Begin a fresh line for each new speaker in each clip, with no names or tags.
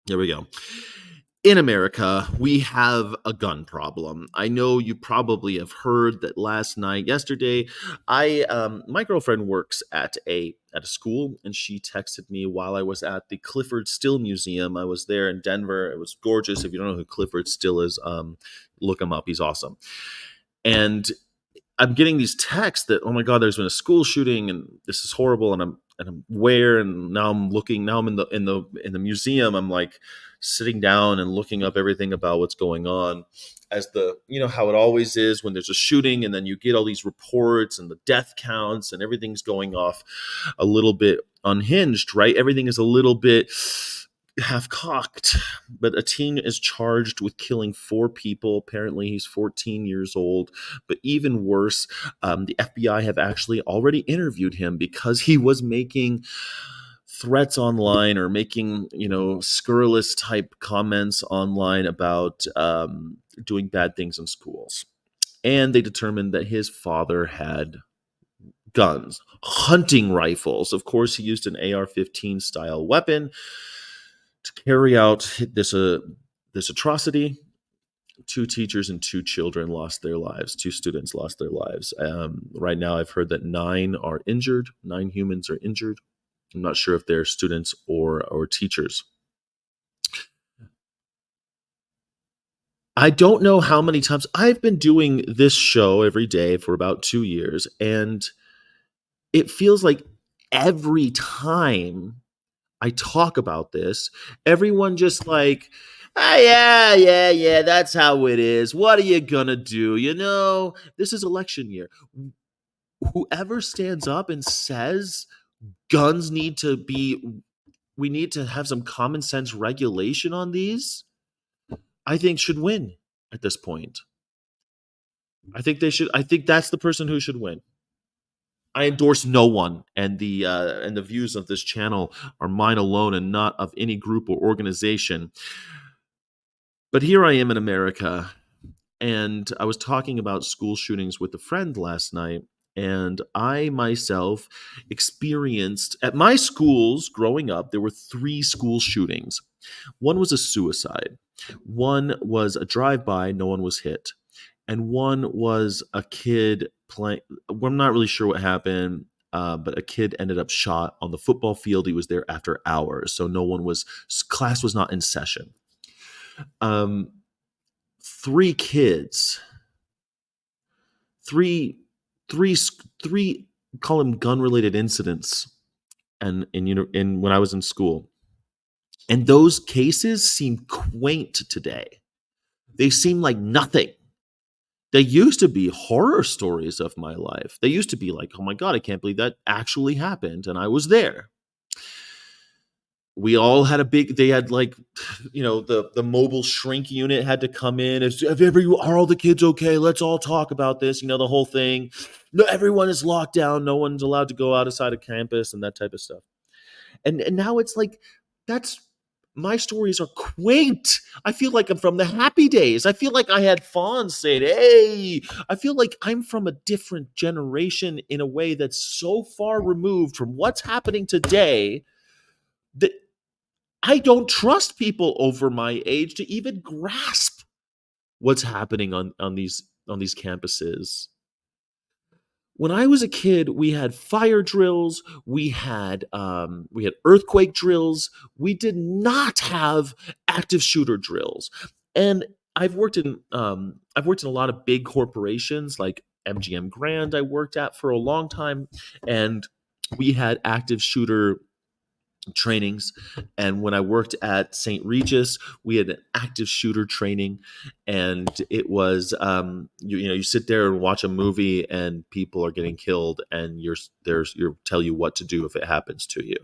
Here we go. In America, we have a gun problem. I know you probably have heard that yesterday, my girlfriend works at a school, and she texted me while I was at the Clifford Still Museum. I was there in Denver. It was gorgeous. If you don't know who Clifford Still is, look him up. He's awesome. And I'm getting these texts that, oh my god, there's been a school shooting and this is horrible, and I'm where, and now I'm looking, now I'm in the museum. I'm like sitting down and looking up everything about what's going on, as the, you know how it always is when there's a shooting, and then you get all these reports and the death counts, and everything's going off a little bit unhinged, right? Everything is a little bit half cocked. But a teen is charged with killing 4 people. Apparently, he's 14 years old. But even worse, the FBI have actually already interviewed him because he was making threats online, or making, scurrilous type comments online about doing bad things in schools. And they determined that his father had guns, hunting rifles. Of course, he used an AR-15 style weapon to carry out this atrocity. 2 teachers and 2 children lost their lives. 2 students lost their lives. Right now, I've heard that 9 are injured. 9 humans are injured. I'm not sure if they're students or teachers. I don't know how many times I've been doing this show every day for about 2 years, and it feels like every time I talk about this, everyone just like, ah, yeah, yeah, yeah, that's how it is. What are you gonna do? This is election year. Whoever stands up and says guns need to be, we need to have some common sense regulation on these, I think should win at this point. I think that's the person who should win. I endorse no one, and the views of this channel are mine alone and not of any group or organization. But here I am in America, and I was talking about school shootings with a friend last night, and I myself experienced at my schools growing up, there were 3 school shootings. One was a suicide, one was a drive-by, no one was hit, and one was a kid playing. Well, I'm not really sure what happened. But a kid ended up shot on the football field. He was there after hours, so no one was. Class was not in session. Um, 3 kids, three, three, call them gun-related incidents, and in when I was in school, and those cases seem quaint today. They seem like nothing. They used to be horror stories of my life. They used to be like, oh my god, I can't believe that actually happened, and I was there. We all had a big, they had like, the mobile shrink unit had to come in. Are all the kids okay? Let's all talk about this, the whole thing. No, everyone is locked down, no one's allowed to go outside of campus, and that type of stuff. And now it's like, that's, my stories are quaint. I feel like I'm from the happy days. I feel like I had fawns saying, hey. I feel like I'm from a different generation in a way that's so far removed from what's happening today that I don't trust people over my age to even grasp what's happening on these campuses. When I was a kid, we had fire drills, we had earthquake drills. We did not have active shooter drills. And I've worked in a lot of big corporations like MGM Grand. I worked at for a long time, and we had active shooter trainings. And when I worked at St. Regis, we had an active shooter training, and it was, you sit there and watch a movie and people are getting killed, and you're tell you what to do if it happens to you.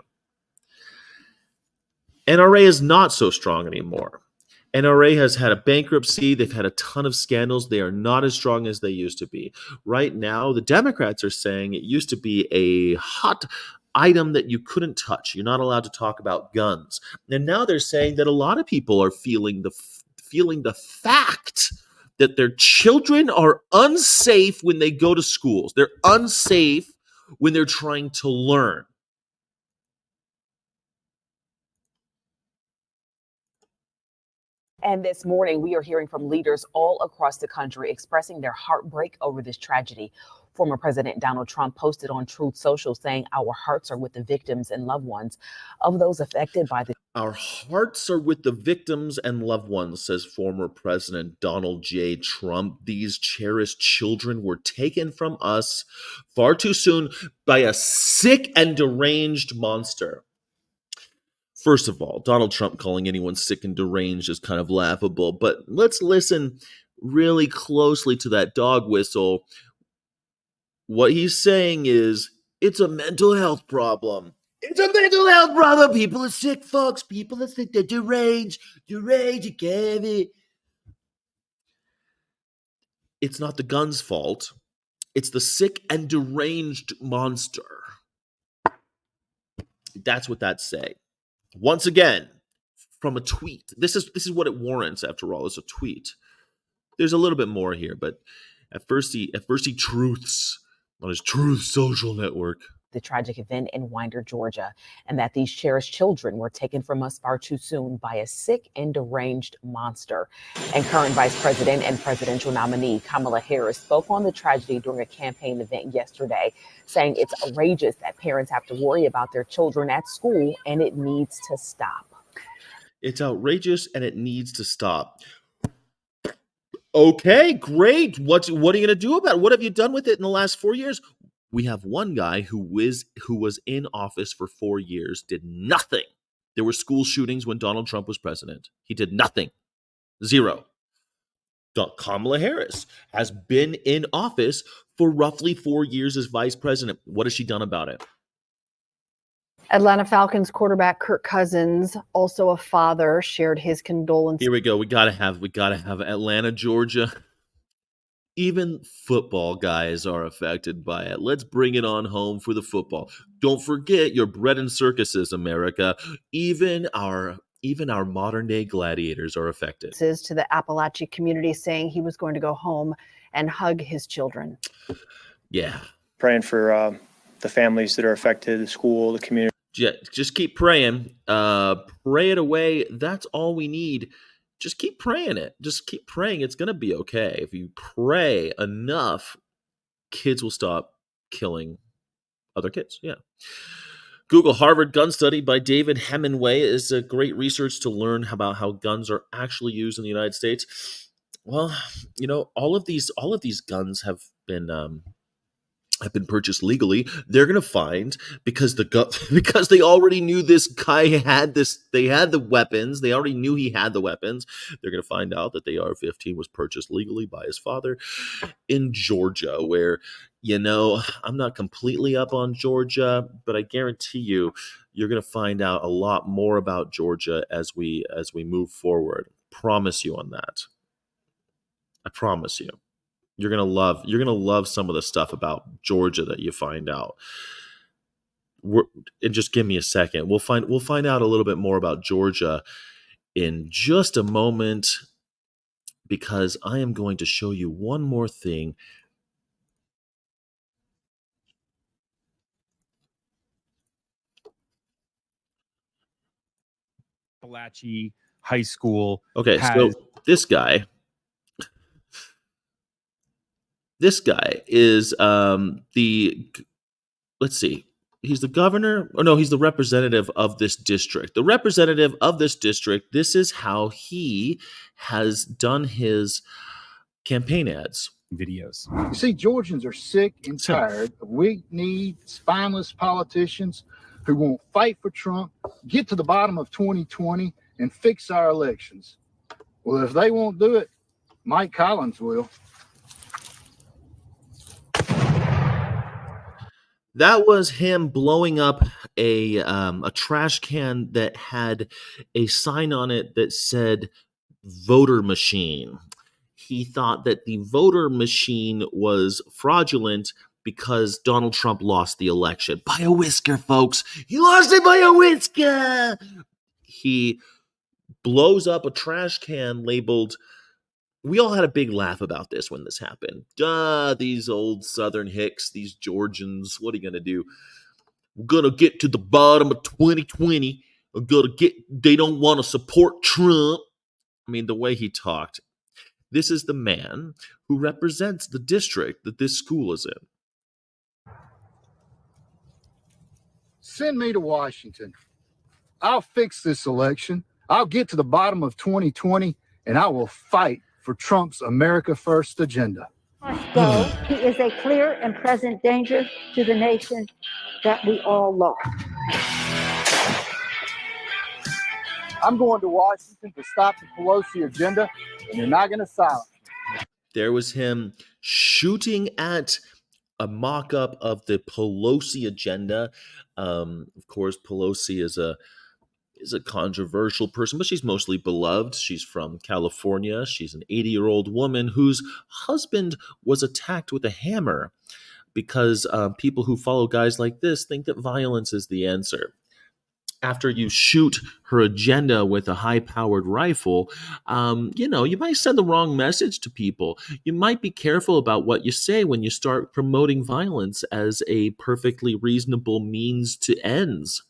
NRA is not so strong anymore. NRA has had a bankruptcy. They've had a ton of scandals. They are not as strong as they used to be. Right now, the Democrats are saying it used to be a hot item that you couldn't touch. You're not allowed to talk about guns. And now they're saying that a lot of people are feeling the fact that their children are unsafe when they go to schools. They're unsafe when they're trying to learn.
And this morning, we are hearing from leaders all across the country expressing their heartbreak over this tragedy. Former President Donald Trump posted on Truth Social saying, "Our hearts are with the victims and loved ones of those affected by the."
Our hearts are with the victims and loved ones, says former President Donald J. Trump. These cherished children were taken from us far too soon by a sick and deranged monster. First of all, Donald Trump calling anyone sick and deranged is kind of laughable, but let's listen really closely to that dog whistle. What he's saying is, it's a mental health problem. It's a mental health problem. People are sick, folks. People are sick. They're deranged. Deranged, Kevin. It's not the gun's fault. It's the sick and deranged monster. That's what that say. Once again, from a tweet. This is what it warrants. After all, it's a tweet. There's a little bit more here, but at first he truths on his Truth Social network
the tragic event in Winder, Georgia, and that these cherished children were taken from us far too soon by a sick and deranged monster. And current Vice President and presidential nominee Kamala Harris spoke on the tragedy during a campaign event yesterday, saying it's outrageous that parents have to worry about their children at school and it needs to stop.
It's outrageous and it needs to stop. Okay, great. What are you going to do about it? What have you done with it in the last 4 years? We have one guy who was in office for 4 years, did nothing. There were school shootings when Donald Trump was president. He did nothing. Zero. Kamala Harris has been in office for roughly 4 years as vice president. What has she done about it?
Atlanta Falcons quarterback Kirk Cousins, also a father, shared his condolences.
Here we go. We gotta have Atlanta, Georgia. Even football guys are affected by it. Let's bring it on home for the football. Don't forget your bread and circuses, America. Even our modern day gladiators are affected.
To the Apalachee community, saying he was going to go home and hug his children.
Yeah.
Praying for the families that are affected, the school, the community.
Yeah, just keep praying. Pray it away. That's all we need. Just keep praying it. Just keep praying. It's going to be okay. If you pray enough, kids will stop killing other kids. Yeah. Google Harvard gun study by David Hemingway is a great research to learn about how guns are actually used in the United States. Well, all of these guns have been purchased legally. They're going to find because they already knew this guy had this. They had the weapons. They already knew he had the weapons. They're going to find out that the AR-15 was purchased legally by his father in Georgia, where I'm not completely up on Georgia, but I guarantee you're going to find out a lot more about Georgia as we move forward. Promise you on that. I promise you. You're gonna love some of the stuff about Georgia that you find out. And just give me a second. We'll find out a little bit more about Georgia in just a moment, because I am going to show you one more thing.
Apalachee High School.
Okay, so this guy is let's see. He's the governor, or no, he's the representative of this district. The representative of this district, this is how he has done his campaign ads.
Videos.
You see, Georgians are sick and tired of weak-kneed, spineless politicians who won't fight for Trump, get to the bottom of 2020, and fix our elections. Well, if they won't do it, Mike Collins will.
That was him blowing up a trash can that had a sign on it that said voter machine. He thought that the voter machine was fraudulent because Donald Trump lost the election. By a whisker, folks. He lost it by a whisker. He blows up a trash can labeled. We all had a big laugh about this when this happened. These old Southern hicks, these Georgians, what are you going to do? We're going to get to the bottom of 2020. They don't want to support Trump. I mean, the way he talked. This is the man who represents the district that this school is in.
Send me to Washington. I'll fix this election. I'll get to the bottom of 2020, and I will fight for Trump's America First agenda.
Must go. He is a clear and present danger to the nation that we all love.
I'm going to Washington to stop the Pelosi agenda, and you're not going to silence me.
There was him shooting at a mock-up of the Pelosi agenda. Of course, Pelosi is a controversial person, but she's mostly beloved. She's from California. She's an 80-year-old woman whose husband was attacked with a hammer because people who follow guys like this think that violence is the answer. After you shoot her agenda with a high-powered rifle, you might send the wrong message to people. You might be careful about what you say when you start promoting violence as a perfectly reasonable means to ends.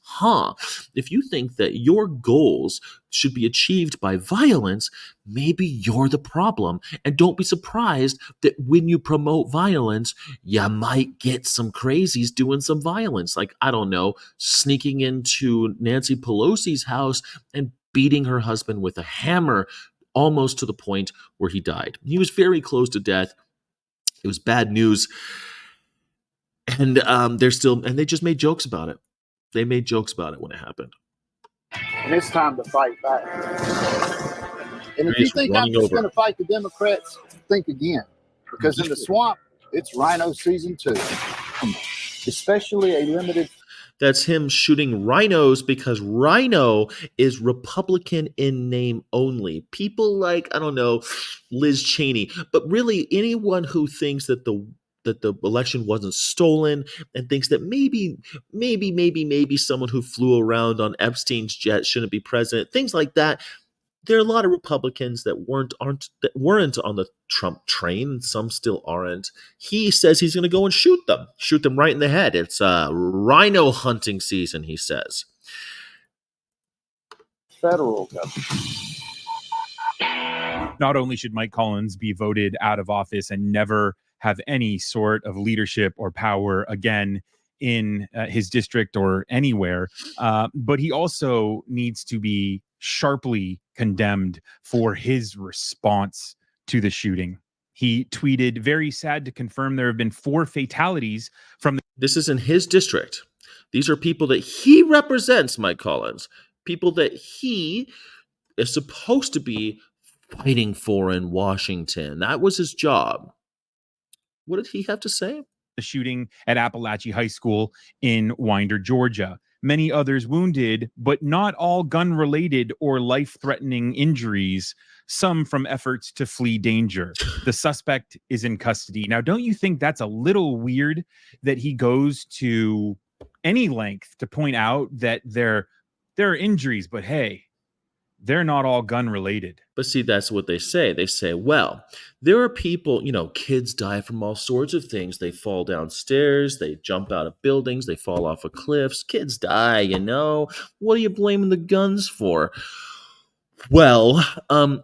If you think that your goals should be achieved by violence, maybe you're the problem. And don't be surprised that when you promote violence, you might get some crazies doing some violence. Like, I don't know, sneaking into Nancy Pelosi's house and beating her husband with a hammer almost to the point where he died. He was very close to death. It was bad news. And they just made jokes about it. They made jokes about it when it happened.
And it's time to fight back. And if you think I'm just going to fight the Democrats, think again. Because in the swamp, it's rhino season 2. Especially a limited.
That's him shooting rhinos because rhino is Republican in name only. People like, I don't know, Liz Cheney, but really anyone who thinks that the election wasn't stolen and thinks that maybe someone who flew around on Epstein's jet shouldn't be president, things like that. There are a lot of Republicans that weren't on the Trump train. Some still aren't. He says he's going to go and shoot them right in the head. It's rhino hunting season, he says.
Federal government.
Not only should Mike Collins be voted out of office and never have any sort of leadership or power again in his district or anywhere, but he also needs to be sharply condemned for his response to the shooting. He tweeted, "Very sad to confirm there have been 4 fatalities from."
This is in his district. These are people that he represents, Mike Collins. People that he is supposed to be fighting for in Washington. That was his job. What did he have to say?
The shooting at Apalachee High School in Winder, Georgia. Many others wounded, but not all gun-related or life-threatening injuries, some from efforts to flee danger. The suspect is in custody. Now, don't you think that's a little weird that he goes to any length to point out that there are injuries, but hey, they're not all gun related.
But see, that's what they say. They say, well, there are people, kids die from all sorts of things. They fall downstairs, they jump out of buildings, they fall off of cliffs. Kids die, What are you blaming the guns for? Well,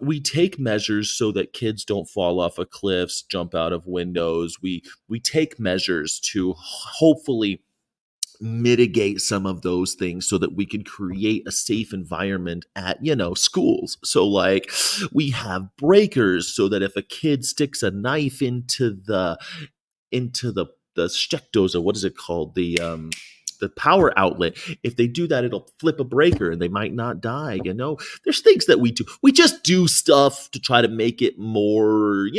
we take measures so that kids don't fall off of cliffs, jump out of windows. We take measures to hopefully mitigate some of those things so that we can create a safe environment at schools. So like we have breakers so that if a kid sticks a knife into the steckdozer, what is it called, the power outlet, if they do that, it'll flip a breaker and they might not die. There's things that we do. We just do stuff to try to make it more,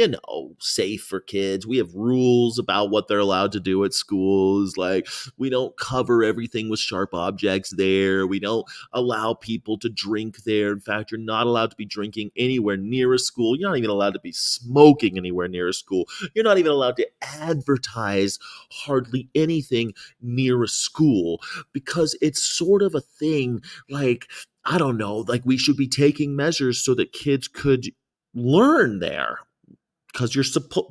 safe for kids. We have rules about what they're allowed to do at schools. Like we don't cover everything with sharp objects there. We don't allow people to drink there. In fact, you're not allowed to be drinking anywhere near a school. You're not even allowed to be smoking anywhere near a school. You're not even allowed to advertise hardly anything near a school, because it's sort of a thing like, I don't know, like we should be taking measures so that kids could learn there. Because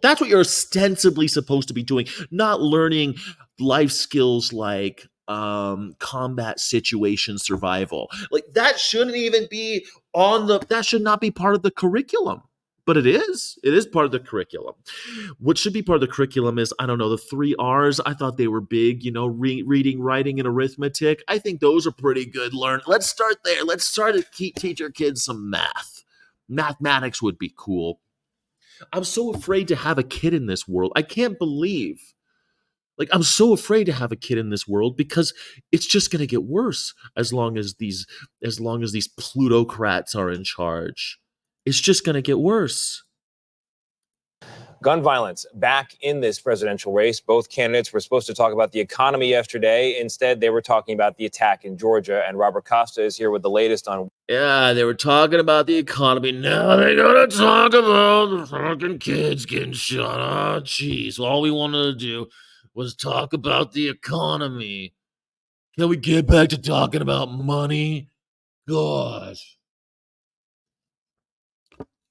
that's what you're ostensibly supposed to be doing, not learning life skills like combat situation survival. Like that shouldn't even be that should not be part of the curriculum. But it is. It is part of the curriculum. What should be part of the curriculum is, I don't know, the 3 R's. I thought they were big, reading, writing, and arithmetic. I think those are pretty good. Let's start there. Let's start to teach our kids some math. Mathematics would be cool. I'm so afraid to have a kid in this world. I can't believe. I'm so afraid to have a kid in this world because it's just going to get worse as long as these plutocrats are in charge. It's just going to get worse.
Gun violence back in this presidential race. Both candidates were supposed to talk about the economy yesterday. Instead, they were talking about the attack in Georgia. And Robert Costa is here with the latest on.
Yeah, they were talking about the economy. Now they're going to talk about the fucking kids getting shot. Oh, jeez. All we wanted to do was talk about the economy. Can we get back to talking about money? Gosh.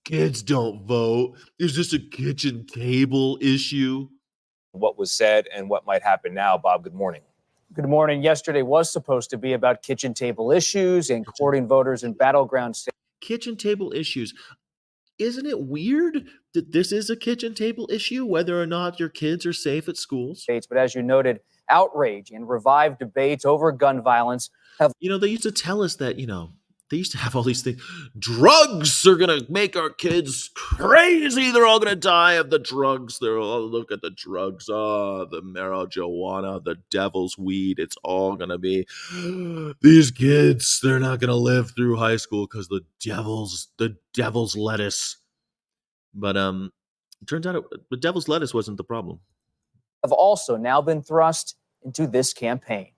Kids don't vote. Is this a kitchen table issue?
What was said and what might happen now. Bob, good morning.
Good morning. Yesterday was supposed to be about kitchen table issues and courting voters in battleground states.
Kitchen table issues. Isn't it weird that this is a kitchen table issue, whether or not your kids are safe at schools?
But as you noted, outrage and revived debates over gun violence have.
They used to tell us that, they used to have all these things. Drugs are going to make our kids crazy. They're all going to die of the drugs. They're all, look at the drugs. Oh, the marijuana, the devil's weed. It's all going to be, these kids, they're not going to live through high school because the devil's lettuce. But it turns out the devil's lettuce wasn't the problem.
Have also now been thrust into this campaign.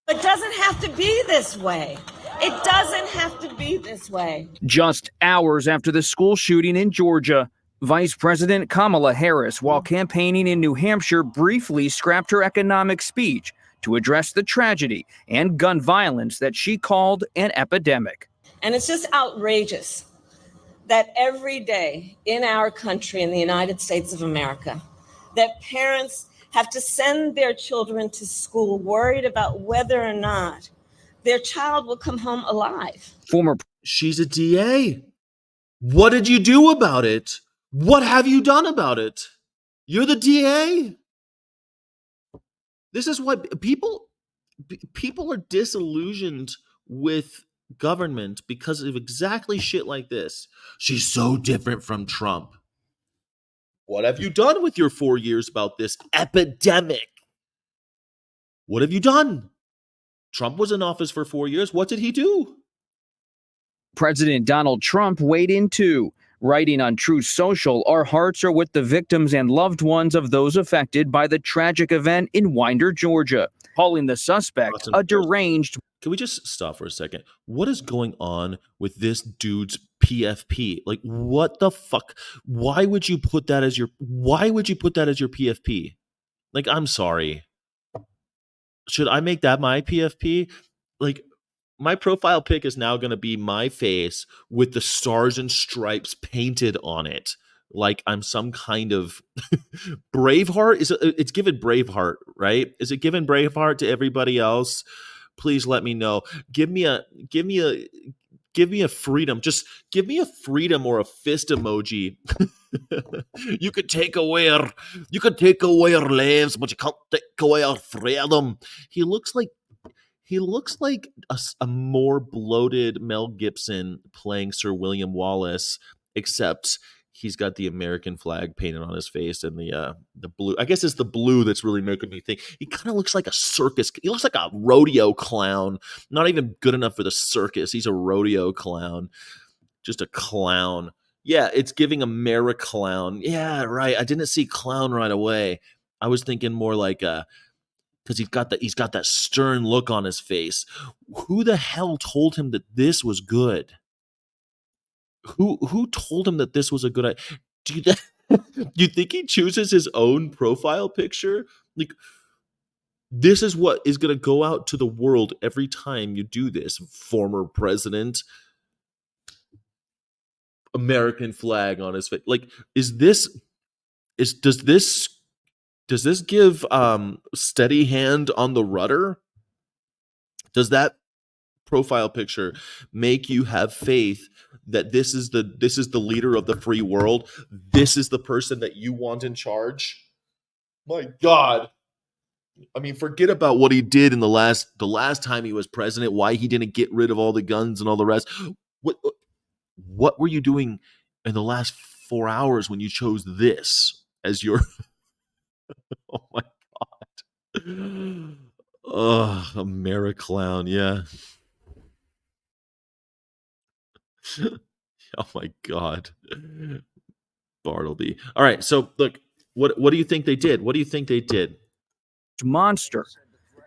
It doesn't have to be this way. It doesn't have to be this way.
Just hours after the school shooting in Georgia, Vice President Kamala Harris, while campaigning in New Hampshire, briefly scrapped her economic speech to address the tragedy and gun violence that she called an epidemic.
And it's just outrageous that every day in our country, in the United States of America, that parents have to send their children to school worried about whether or not their child will come home alive.
She's a DA. What did you do about it? What have you done about it? You're the DA. This is what people are disillusioned with government because of exactly shit like this. She's so different from Trump. What have you done with your 4 years about this epidemic? What have you done? Trump was in office for 4 years. What did he do?
President Donald Trump weighed in too, writing on Truth Social, "Our hearts are with the victims and loved ones of those affected by the tragic event in Winder, Georgia," calling the suspect a deranged.
Can we just stop for a second? What is going on with this dude's PFP? What the fuck? Why would you put that as your PFP? I'm sorry. Should I make that my PFP? My profile pic is now going to be my face with the stars and stripes painted on it. Like I'm some kind of Braveheart. It's given Braveheart, right? Is it given Braveheart to everybody else? Please let me know. Give me a freedom. Just give me a freedom or a fist emoji. You could take away our lives, but you can't take away our freedom. He looks like a more bloated Mel Gibson playing Sir William Wallace, except he's got the American flag painted on his face and the blue. I guess it's the blue that's really making me think. He kind of looks like a circus. He looks like a rodeo clown. Not even good enough for the circus. He's a rodeo clown. Just a clown. Yeah, it's giving Americlown. Yeah, right. I didn't see clown right away. I was thinking more like because he's got that stern look on his face. Who the hell told him that this was good? Who told him that this was a good idea? Do you think he chooses his own profile picture? This is what is going to go out to the world every time you do this, former president. American flag on his face. Does this give steady hand on the rudder? Does that profile picture make you have faith that this is the leader of the free world? This is the person that you want in charge? My God. I mean, forget about what he did in the last time he was president, why he didn't get rid of all the guns and all the rest. What were you doing in the last 4 hours when you chose this as your oh my God. Oh, Americlown, yeah. Oh my God. Bartleby. All right, so look, what do you think they did? What do you think they did?
Monster.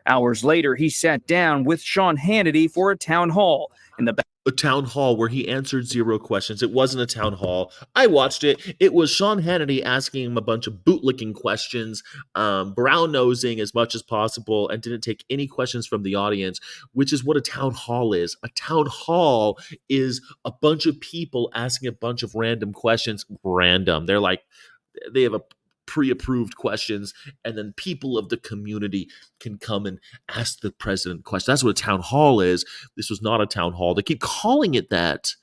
Hours later, he sat down with Sean Hannity for a town hall in the
A town hall where he answered 0 questions. It wasn't a town hall. I watched it. It was Sean Hannity asking him a bunch of bootlicking questions, brown nosing as much as possible, and didn't take any questions from the audience, which is what a town hall is. A town hall is a bunch of people asking a bunch of random questions. Random. They're like, they have a pre-approved questions, and then people of the community can come and ask the president questions. That's what a town hall is. This was not a town hall. They keep calling it that,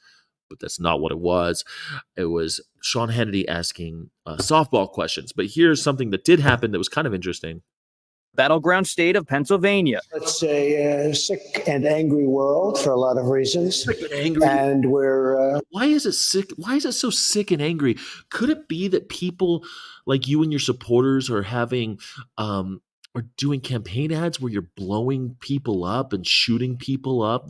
but that's not what it was. It was Sean Hannity asking softball questions. But here's something that did happen that was kind of interesting.
battleground state of Pennsylvania.
It's a sick and angry world for a lot of reasons.
Sick and angry.
And we're
why is it sick? Why is it so sick and angry? Could it be that people like you and your supporters are having are doing campaign ads where you're blowing people up and shooting people up?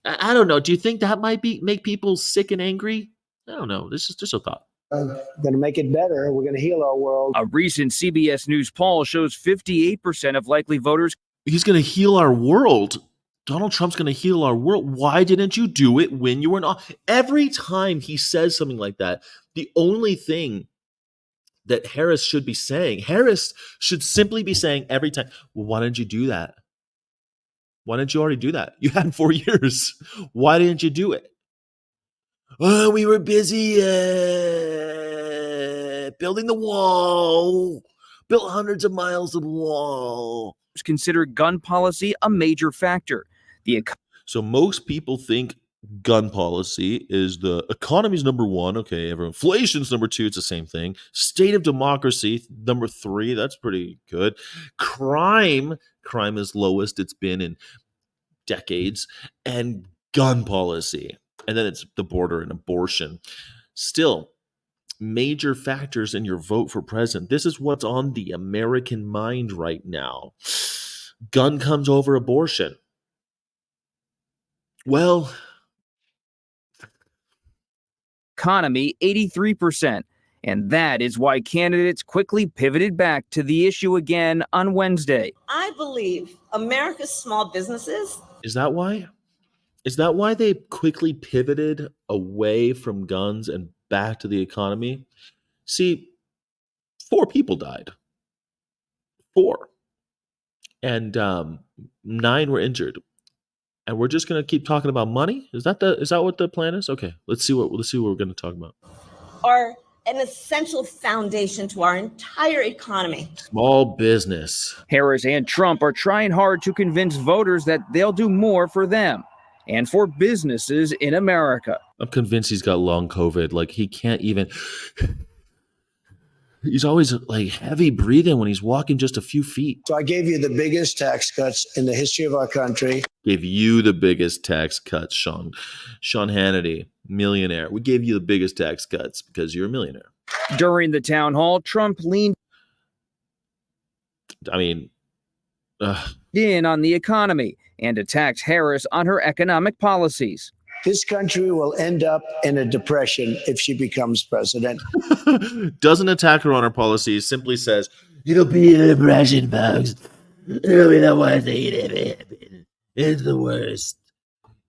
I don't know. Do you think that might make people sick and angry? I don't know. This is just a thought.
going to make it better. We're going to heal our world.
A recent CBS News poll shows 58% of likely voters.
He's going to heal our world. Donald Trump's going to heal our world. Why didn't you do it when you were not? Every time he says something like that, the only thing that Harris should be saying, Harris should simply be saying every time, well, why didn't you do that? Why didn't you already do that? You had 4 years. Why didn't you do it? Oh, we were busy building the wall. Built hundreds of miles of wall.
Consider gun policy a major factor.
So most people think gun policy is the economy's number 1. Okay, inflation's number 2. It's the same thing. State of democracy, number 3. That's pretty good. Crime is lowest it's been in decades. And gun policy. And then it's the border and abortion. Still, major factors in your vote for president. This is what's on the American mind right now. Gun comes over abortion. Well,
economy 83%. And that is why candidates quickly pivoted back to the issue again on Wednesday.
I believe America's small businesses.
Is that why? Is that why they quickly pivoted away from guns and back to the economy? See, 4 people died. 4. And 9 were injured. And we're just going to keep talking about money? Is that what the plan is? Okay, let's see what we're going to talk about.
Are an essential foundation to our entire economy.
Small business.
Harris and Trump are trying hard to convince voters that they'll do more for them and for businesses in America.
I'm convinced he's got long COVID. Like, he can't even... He's always like heavy breathing when he's walking just a few feet.
So I gave you the biggest tax cuts in the history of our country.
Gave you the biggest tax cuts, Sean Hannity, millionaire. We gave you the biggest tax cuts because you're a millionaire.
During the town hall, Trump leaned
in
on the economy and attacked Harris on her economic policies.
This country will end up in a depression if she becomes president.
Doesn't attack her on her policies, simply says, it'll be a depression, folks. It'll be the worst thing that ever happened. It's the worst.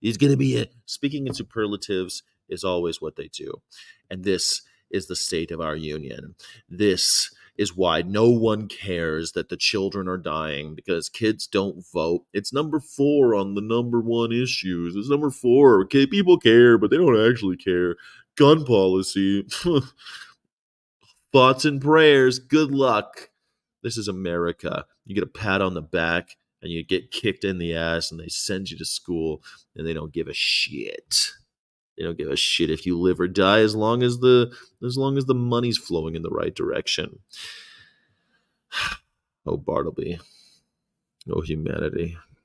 It's going to be speaking in superlatives is always what they do. And this is the state of our union. This is why no one cares that the children are dying, because kids don't vote. It's number 4 on the number 1 issues. It's number 4. Okay, people care, but they don't actually care. Gun policy. Thoughts and prayers. Good luck. This is America. You get a pat on the back and you get kicked in the ass and they send you to school and they don't give a shit. They don't give a shit if you live or die as long as the money's flowing in the right direction. Oh, Bartleby. Oh, humanity.